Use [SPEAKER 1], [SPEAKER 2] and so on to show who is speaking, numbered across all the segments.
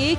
[SPEAKER 1] 1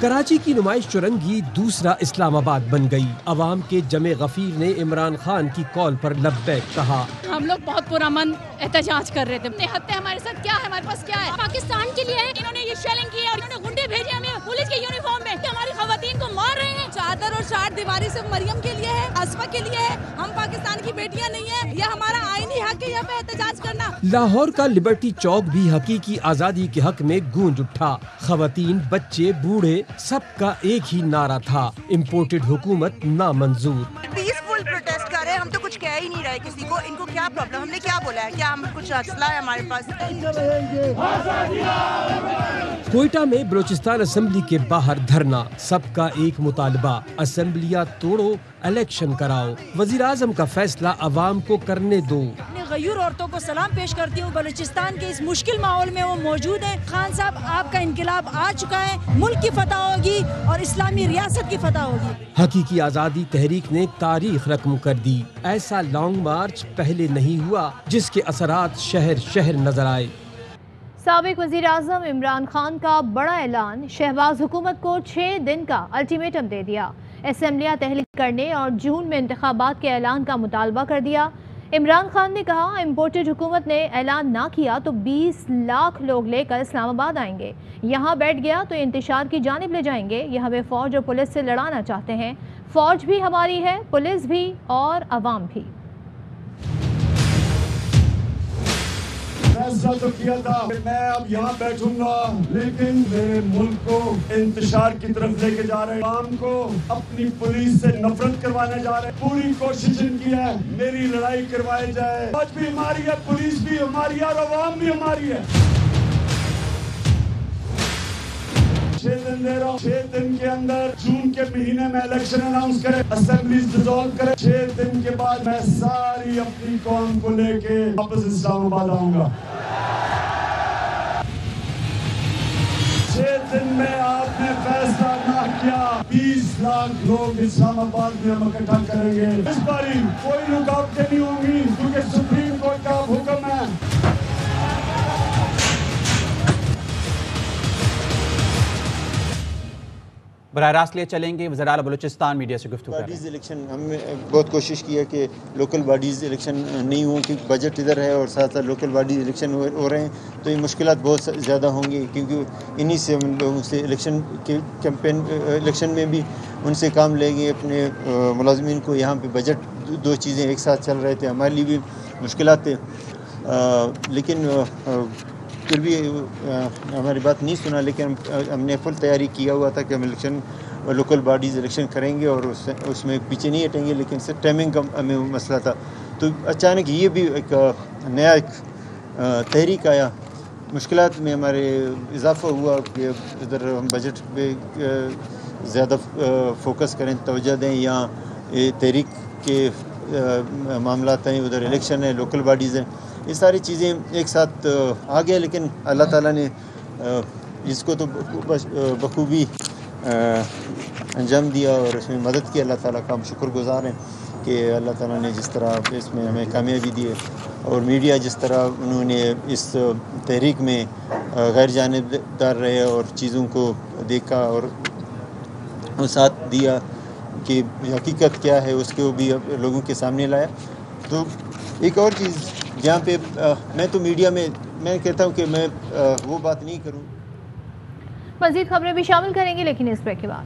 [SPEAKER 2] کراچی کی نمائش چرنگی دوسرا اسلام آباد بن گئی. عوام کے جمع غفیر نے عمران خان کی کال پر لبیک کہا.
[SPEAKER 3] ہم لوگ بہت پرامن احتجاج کر رہے تھے. نہتے ہمارے ساتھ کیا ہے, ہمارے پاس کیا ہے, پاکستان کے لیے ہے. انہوں نے یہ شیلنگ کی اور انہوں نے گنڈے بھیجے ہمیں پولیس کے یونیفارم میں کہ ہماری خواتین کو مار رہے ہیں. چادر اور چار دیواری صرف مریم کے لیے ہے, اسفا کے لیے ہے. ہم پاکستان کی بیٹیاں نہیں ہیں. یہ ہمارا آئینی حق ہے یہاں پہ احتجاج کرنا.
[SPEAKER 2] لاہور کا لبرٹی چوک بھی حقیقی آزادی کے حق میں گونج اٹھا. خواتین, بچے, بوڑھے سب کا ایک ہی نعرہ تھا, امپورٹڈ حکومت نامنظور.
[SPEAKER 4] پیسفل پروٹیسٹ کر رہے ہیں, ہم تو کچھ کہہ ہی نہیں رہے کسی کو. ان کو کیا پرابلم, ہم نے کیا بولا ہے, کیا ہم کچھ اسلحہ ہے ہمارے پاس.
[SPEAKER 2] کوئٹہ میں بلوچستان اسمبلی کے باہر دھرنا, سب کا ایک مطالبہ, اسمبلیاں توڑو, الیکشن کراؤ. وزیر اعظم کا فیصلہ عوام کو کرنے دو.
[SPEAKER 3] غیور عورتوں کو سلام پیش کرتی ہوں. بلوچستان کے اس مشکل ماحول میں وہ موجود ہیں. خان صاحب, آپ کا انقلاب آ چکا ہے. ملک کی فتح ہوگی اور اسلامی ریاست کی فتح ہوگی.
[SPEAKER 2] حقیقی آزادی تحریک نے تاریخ رقم کر دی. ایسا لانگ مارچ پہلے نہیں ہوا جس کے اثرات شہر شہر نظر آئے.
[SPEAKER 5] سابق وزیر اعظم عمران خان کا بڑا اعلان, شہباز حکومت کو 6 دن کا الٹیمیٹم دے دیا. اسمبلیاں تحلیل کرنے اور جون میں انتخابات کے اعلان کا مطالبہ کر دیا. عمران خان نے کہا, امپورٹڈ حکومت نے اعلان نہ کیا تو 20 لاکھ لوگ لے کر اسلام آباد آئیں گے. یہاں بیٹھ گیا تو انتشار کی جانب لے جائیں گے. یہ ہمیں فوج اور پولیس سے لڑانا چاہتے ہیں. فوج بھی ہماری ہے, پولیس بھی اور عوام بھی.
[SPEAKER 6] فیصلہ تو کیا تھا کہ میں اب یہاں بیٹھوں گا, لیکن میرے ملک کو انتشار کی طرف لے کے جا رہے ہیں. عوام کو اپنی پولیس سے نفرت کروانے جا رہے ہیں. پوری کوشش ان کی ہے میری لڑائی کروائی جائے. فوج بھی ہماری ہے, پولیس بھی ہماری ہے اور عوام بھی ہماری ہے. 6 دن دے رہا ہوں. 6 دن کے اندر جون کے مہینے میں الیکشن اناؤنس کرے, اسمبلیز ڈیزالو کرے. 6 دن کے بعد میں ساری اپنی قوم کو لے کے واپس اسلام آباد آؤں گا. 6 دن میں آپ نے فیصلہ نہ کیا, 20 لاکھ لوگ اسلام آباد میں ہم اکٹھا کریں گے. اس باری کوئی رکاوٹیں نہیں ہوں گی کیونکہ سپریم کورٹ کا حکم ہے.
[SPEAKER 7] براہ راست لیے چلیں گے. وزیر اعلیٰ بلوچستان میڈیا سے گفتگو کریں.
[SPEAKER 8] باڈیز الیکشن ہم نے بہت کوشش کی ہے کہ لوکل باڈیز الیکشن نہیں ہوں, کیونکہ بجٹ ادھر ہے اور ساتھ ساتھ لوکل باڈیز الیکشن ہو رہے ہیں, تو یہ مشکلات بہت زیادہ ہوں گی, کیونکہ انہی سے ہم لوگوں سے الیکشن کے کیمپین الیکشن میں بھی ان سے کام لیں گے. اپنے ملازمین کو یہاں پہ بجٹ 2 چیزیں ایک ساتھ چل رہے تھے, ہمارے لیے بھی مشکلات تھے, لیکن پھر بھی ہماری بات نہیں سنا. لیکن ہم نے فل تیاری کیا ہوا تھا کہ ہم الیکشن لوکل باڈیز الیکشن کریں گے اور اس میں پیچھے نہیں ہٹیں گے, لیکن صرف ٹائمنگ کا ہمیں مسئلہ تھا. تو اچانک یہ بھی ایک نیا تحریک آیا, مشکلات میں ہمارے اضافہ ہوا کہ ادھر ہم بجٹ پہ زیادہ فوکس کریں, توجہ دیں. یہاں تحریک کے معاملات ہیں, ادھر الیکشن ہے, لوکل باڈیز ہیں, یہ ساری چیزیں ایک ساتھ آ گئے. لیکن اللہ تعالیٰ نے اس کو تو بخوبی انجام دیا اور اس میں مدد کی. اللہ تعالیٰ کا ہم شکر گزار ہیں کہ اللہ تعالیٰ نے جس طرح اس میں ہمیں کامیابی دی ہے, اور میڈیا جس طرح انہوں نے اس تحریک میں غیر جانبدار رہے اور چیزوں کو دیکھا اور ساتھ دیا کہ حقیقت کیا ہے اس کو بھی لوگوں کے سامنے لایا. تو ایک اور چیز جہاں پہ میں تو میڈیا میں کہتا ہوں کہ میں وہ بات نہیں کروں.
[SPEAKER 5] مزید خبریں بھی شامل کریں گے, لیکن اس بریک کے بعد.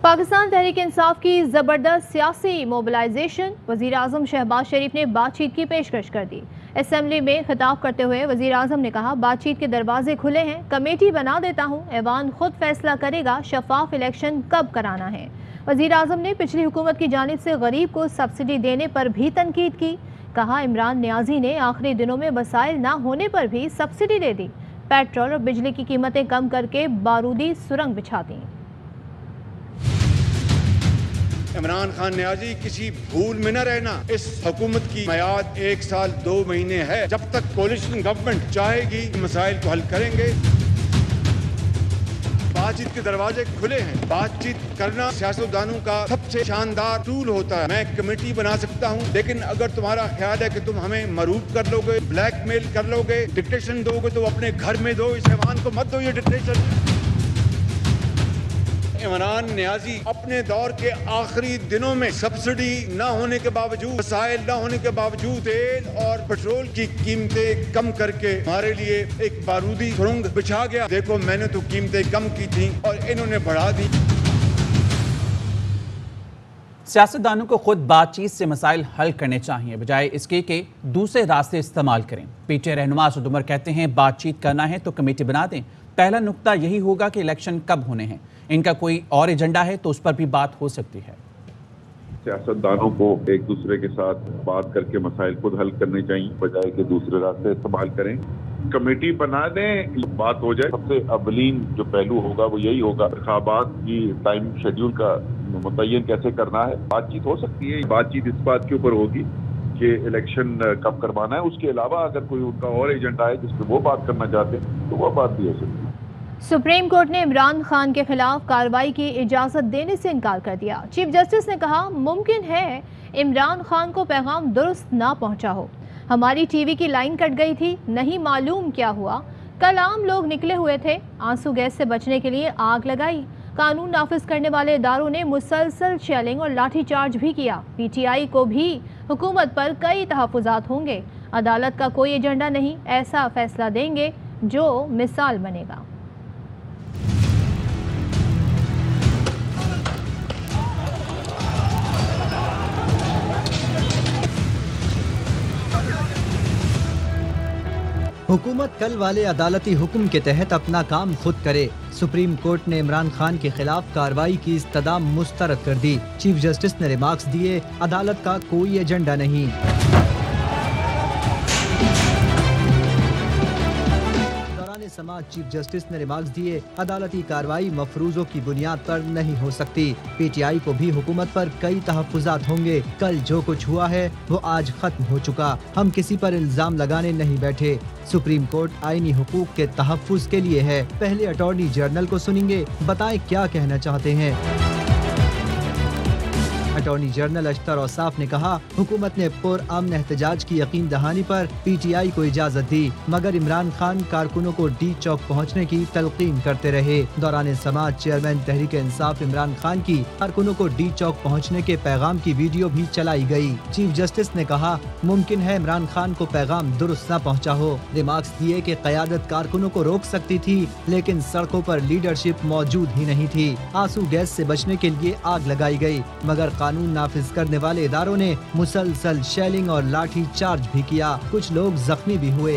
[SPEAKER 5] پاکستان تحریک انصاف کی زبردست سیاسی موبلائزیشن, وزیر اعظم شہباز شریف نے بات چیت کی پیشکش کر دی. اسمبلی میں خطاب کرتے ہوئے وزیر اعظم نے کہا, بات چیت کے دروازے کھلے ہیں, کمیٹی بنا دیتا ہوں, ایوان خود فیصلہ کرے گا شفاف الیکشن کب کرانا ہے. وزیر اعظم نے پچھلی حکومت کی جانب سے غریب کو سبسڈی دینے پر بھی تنقید کی. کہا, عمران نیازی نے آخری دنوں میں وسائل نہ ہونے پر بھی سبسڈی دے دی, پیٹرول اور بجلی کی قیمتیں کم کر کے بارودی سرنگ بچھا دیں.
[SPEAKER 6] عمران خان نیازی کسی بھول میں نہ رہنا. اس حکومت کی میعاد 1 سال 2 مہینے ہے. جب تک کولیشن گورنمنٹ چاہے گی مسائل کو حل کریں گے. بات چیت کے دروازے کھلے ہیں. بات چیت کرنا سیاستدانوں کا سب سے شاندار ٹول ہوتا ہے. میں کمیٹی بنا سکتا ہوں, لیکن اگر تمہارا خیال ہے کہ تم ہمیں مروب کر لو گے, بلیک میل کر لو گے, ڈکٹیشن دو گے, تو اپنے گھر میں دو, اس ایوان کو مت دو یہ ڈکٹیشن. عمران نیازی اپنے دور کے آخری دنوں میں سبسڈی نہ ہونے کے باوجود، وسائل نہ ہونے کے باوجود تیل اور پیٹرول کی قیمتیں کم کر کے ہمارے لیے ایک بارودی سرنگ بچھا گیا۔ دیکھو میں نے تو قیمتیں کم کی تھیں اور انہوں نے بڑھا دی۔
[SPEAKER 7] سیاستدانوں کو خود بات چیت سے مسائل حل کرنے چاہیے، بجائے اس کے کہ دوسرے راستے استعمال کریں۔ پی ٹی آئی رہنما اسد عمر کہتے ہیں بات چیت کرنا ہے تو کمیٹی بنا دیں۔ پہلا نقطہ یہی ہوگا کہ الیکشن کب ہونے ہیں۔ ان کا کوئی اور ایجنڈا ہے تو اس پر بھی بات ہو سکتی ہے۔
[SPEAKER 9] سیاستدانوں کو ایک دوسرے کے ساتھ بات کر کے مسائل خود حل کرنے چاہیے، بجائے کہ دوسرے راستے استعمال کریں۔ کمیٹی بنا دیں، بات ہو جائے۔ سب سے اولین جو پہلو ہوگا وہ یہی ہوگا انتخابات کی ٹائم شیڈیول کا متعین کیسے کرنا ہے۔ بات چیت ہو سکتی ہے، بات چیت اس بات کے اوپر ہوگی کہ الیکشن کب کروانا ہے۔ اس کے علاوہ اگر کوئی ان کا اور ایجنڈا ہے جس پہ وہ بات کرنا چاہتے ہیں تو وہ بات بھی ہو سکتی ہے۔
[SPEAKER 5] سپریم کورٹ نے عمران خان کے خلاف کارروائی کی اجازت دینے سے انکار کر دیا۔ چیف جسٹس نے کہا ممکن ہے عمران خان کو پیغام درست نہ پہنچا ہو، ہماری ٹی وی کی لائن کٹ گئی تھی، نہیں معلوم کیا ہوا، کل عام لوگ نکلے ہوئے تھے، آنسو گیس سے بچنے کے لیے آگ لگائی، قانون نافذ کرنے والے اداروں نے مسلسل شیلنگ اور لاٹھی چارج بھی کیا، پی ٹی آئی کو بھی حکومت پر کئی تحفظات ہوں گے، عدالت کا کوئی ایجنڈا نہیں، ایسا فیصلہ دیں گے جو مثال بنے گا۔
[SPEAKER 10] حکومت کل والے عدالتی حکم کے تحت اپنا کام خود کرے۔ سپریم کورٹ نے عمران خان کے خلاف کارروائی کی استدعا مسترد کر دی۔ چیف جسٹس نے ریمارکس دیے عدالت کا کوئی ایجنڈا نہیں۔ سماعت چیف جسٹس نے ریمارکس دیے عدالتی کارروائی مفروضوں کی بنیاد پر نہیں ہو سکتی۔ پی ٹی آئی کو بھی حکومت پر کئی تحفظات ہوں گے، کل جو کچھ ہوا ہے وہ آج ختم ہو چکا، ہم کسی پر الزام لگانے نہیں بیٹھے۔ سپریم کورٹ آئینی حقوق کے تحفظ کے لیے ہے۔ پہلے اٹارنی جنرل کو سنیں گے، بتائیں کیا کہنا چاہتے ہیں۔ اٹارنی جنرل اشتر اوصاف نے کہا حکومت نے پرامن احتجاج کی یقین دہانی پر پی ٹی آئی کو اجازت دی، مگر عمران خان کارکنوں کو ڈی چوک پہنچنے کی تلقین کرتے رہے۔ دوران سماعت چیئرمین تحریک انصاف عمران خان کی کارکنوں کو ڈی چوک پہنچنے کے پیغام کی ویڈیو بھی چلائی گئی۔ چیف جسٹس نے کہا ممکن ہے عمران خان کو پیغام درست نہ پہنچا ہو۔ ریمارکس دیے کہ قیادت کارکنوں کو روک سکتی تھی لیکن سڑکوں پر لیڈرشپ موجود ہی نہیں تھی۔ آنسو گیس سے بچنے کے لیے آگ لگائی گئی، مگر قانون نافذ کرنے والے اداروں نے مسلسل شیلنگ اور لاٹھی چارج بھی کیا، کچھ لوگ زخمی بھی ہوئے۔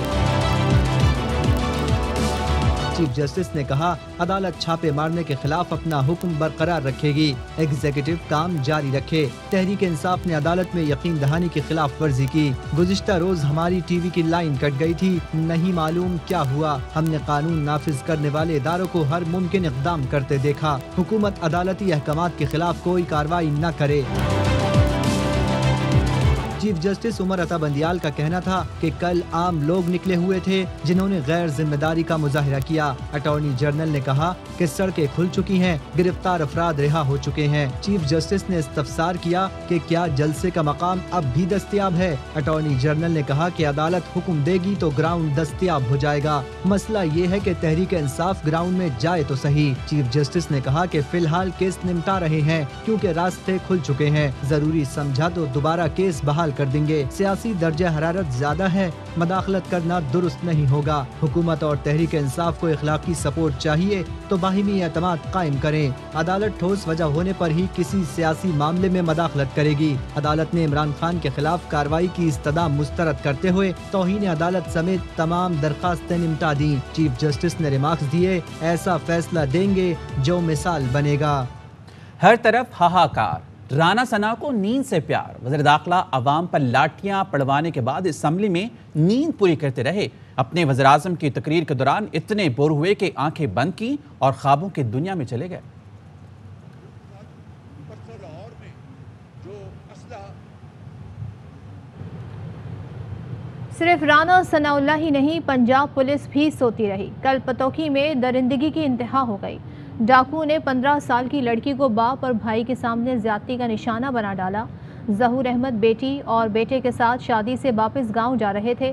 [SPEAKER 10] چیف جسٹس نے کہا عدالت چھاپے مارنے کے خلاف اپنا حکم برقرار رکھے گی، ایگزیکٹو کام جاری رکھے۔ تحریک انصاف نے عدالت میں یقین دہانی کی خلاف ورزی کی۔ گزشتہ روز ہماری ٹی وی کی لائن کٹ گئی تھی، نہیں معلوم کیا ہوا، ہم نے قانون نافذ کرنے والے اداروں کو ہر ممکن اقدام کرتے دیکھا، حکومت عدالتی احکامات کے خلاف کوئی کارروائی نہ کرے۔ چیف جسٹس عمر عطا بندیال کا کہنا تھا کہ کل عام لوگ نکلے ہوئے تھے جنہوں نے غیر ذمہ داری کا مظاہرہ کیا۔ اٹارنی جنرل نے کہا کہ سڑکیں کھل چکی ہیں، گرفتار افراد رہا ہو چکے ہیں۔ چیف جسٹس نے استفسار کیا کہ کیا جلسے کا مقام اب بھی دستیاب ہے۔ اٹارنی جنرل نے کہا کہ عدالت حکم دے گی تو گراؤنڈ دستیاب ہو جائے گا، مسئلہ یہ ہے کہ تحریک انصاف گراؤنڈ میں جائے تو صحیح۔ چیف جسٹس نے کہا کہ فی الحال کیس نمٹا رہے ہیں کیونکہ راستے کھل چکے ہیں، ضروری سمجھا تو دوبارہ کیس بحال کر دیں گے۔ سیاسی درجہ حرارت زیادہ ہے، مداخلت کرنا درست نہیں ہوگا۔ حکومت اور تحریک انصاف کو اخلاقی سپورٹ چاہیے تو باہمی اعتماد قائم کریں۔ عدالت ٹھوس وجہ ہونے پر ہی کسی سیاسی معاملے میں مداخلت کرے گی۔ عدالت نے عمران خان کے خلاف کارروائی کی استدعا مسترد کرتے ہوئے توہین عدالت سمیت تمام درخواستیں نمٹا دیں۔ چیف جسٹس نے ریمارکس دیے ایسا فیصلہ دیں گے جو مثال بنے گا۔
[SPEAKER 7] ہر طرف ہاہاکار، رانا ثنا کو نیند سے پیار، وزیر داخلہ عوام پر لاٹھیاں پڑوانے کے بعد اسمبلی میں نیند پوری کرتے رہے۔ اپنے وزیراعظم کی تقریر کے دوران اتنے بور ہوئے کہ آنکھیں بند کی اور خوابوں کی دنیا میں چلے گئے۔
[SPEAKER 5] صرف رانا ثناءاللہ ہی نہیں، پنجاب پولیس بھی سوتی رہی۔ کل پتوکی میں درندگی کی انتہا ہو گئی۔ ڈاکوؤں نے 15 سال کی لڑکی کو باپ اور بھائی کے سامنے زیادتی کا نشانہ بنا ڈالا۔ ظہور احمد بیٹی اور بیٹے کے ساتھ شادی سے واپس گاؤں جا رہے تھے۔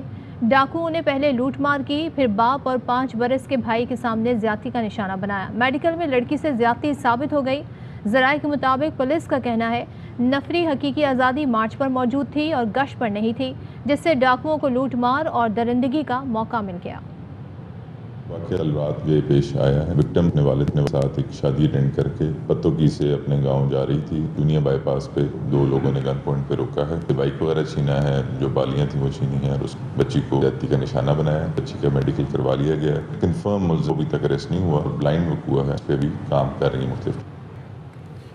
[SPEAKER 5] ڈاکوؤں نے پہلے لوٹ مار کی، پھر باپ اور 5 برس کے بھائی کے سامنے زیادتی کا نشانہ بنایا۔ میڈیکل میں لڑکی سے زیادتی ثابت ہو گئی۔ ذرائع کے مطابق پولیس کا کہنا ہے نفری حقیقی آزادی مارچ پر موجود تھی اور گشت پر نہیں تھی، جس سے ڈاکوؤں کو لوٹ مار اور درندگی کا موقع مل گیا۔
[SPEAKER 11] واقعہ کل رات یہ پیش آیا ہے۔ وکٹم اپنے والد نے ساتھ ایک شادی اٹینڈ کر کے پتوکی سے اپنے گاؤں جا رہی تھی۔ دنیا بائی پاس پہ 2 لوگوں نے گن پوائنٹ پہ روکا ہے، بائک وغیرہ چھینا ہے، جو بالیاں تھیں وہ چھینی ہیں اور اس بچی کو زیادتی کا نشانہ بنایا ہے۔ بچی کا میڈیکل کروا لیا گیا ہے۔ کنفرم ملزم ابھی تک اریسٹ نہیں ہوا، بلائنڈ ہوا ہے، اس پہ بھی کام کر رہی ہیں مختلف۔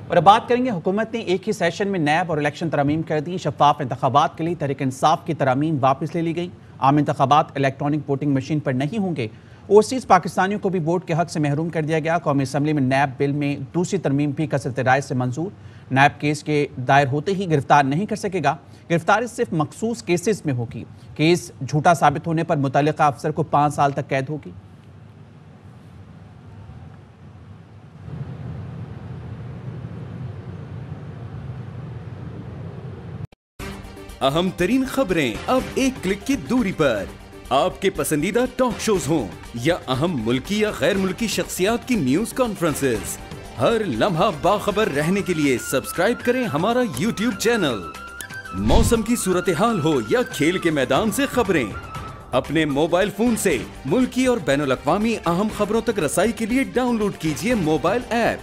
[SPEAKER 7] اور اب بات کریں گے، حکومت نے ایک ہی سیشن میں نیب اور الیکشن ترامیم کر دی۔ شفاف انتخابات کے لیے تحریک انصاف کی ترامیم واپس لے لی گئی۔ عام انتخابات الیکٹرانک ووٹنگ مشین پر نہیں ہوں گے۔ اوورسیز پاکستانیوں کو بھی ووٹ کے حق سے محروم کر دیا گیا۔ قومی اسمبلی میں نیب بل میں دوسری ترمیم بھی کثرت رائے سے منظور۔ نیب کیس کے دائر ہوتے ہی گرفتار نہیں کر سکے گا۔ گرفتاری صرف مخصوص کیسز میں ہوگی۔ کیس جھوٹا ثابت ہونے پر متعلقہ افسر کو 5 سال تک قید ہوگی۔
[SPEAKER 12] اہم ترین خبریں اب ایک کلک کی دوری پر۔ آپ کے پسندیدہ ٹاک شوز ہوں یا اہم ملکی یا غیر ملکی شخصیات کی نیوز کانفرنسز، ہر لمحہ باخبر رہنے کے لیے سبسکرائب کریں ہمارا یوٹیوب چینل۔ موسم کی صورتحال ہو یا کھیل کے میدان سے خبریں، اپنے موبائل فون سے ملکی اور بین الاقوامی اہم خبروں تک رسائی کے لیے ڈاؤن لوڈ کیجیے موبائل ایپ۔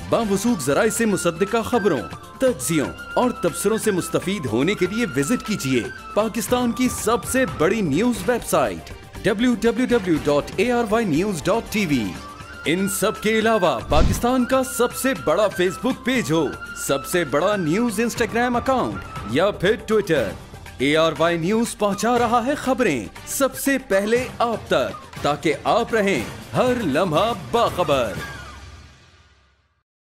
[SPEAKER 12] باوثوق ذرائع سے مصدقہ خبروں، تجزیوں اور تبصروں سے مستفید ہونے کے لیے وزٹ کیجیے پاکستان کی سب سے بڑی نیوز ویب سائٹ www.arYnews.tv۔ ان سب کے علاوہ پاکستان کا سب سے بڑا فیس بک پیج ہو، سب سے بڑا نیوز انسٹاگرام اکاؤنٹ یا پھر ٹویٹر، ARY نیوز پہنچا رہا ہے خبریں سب سے پہلے آپ تک، تاکہ آپ رہیں ہر لمحہ باخبر۔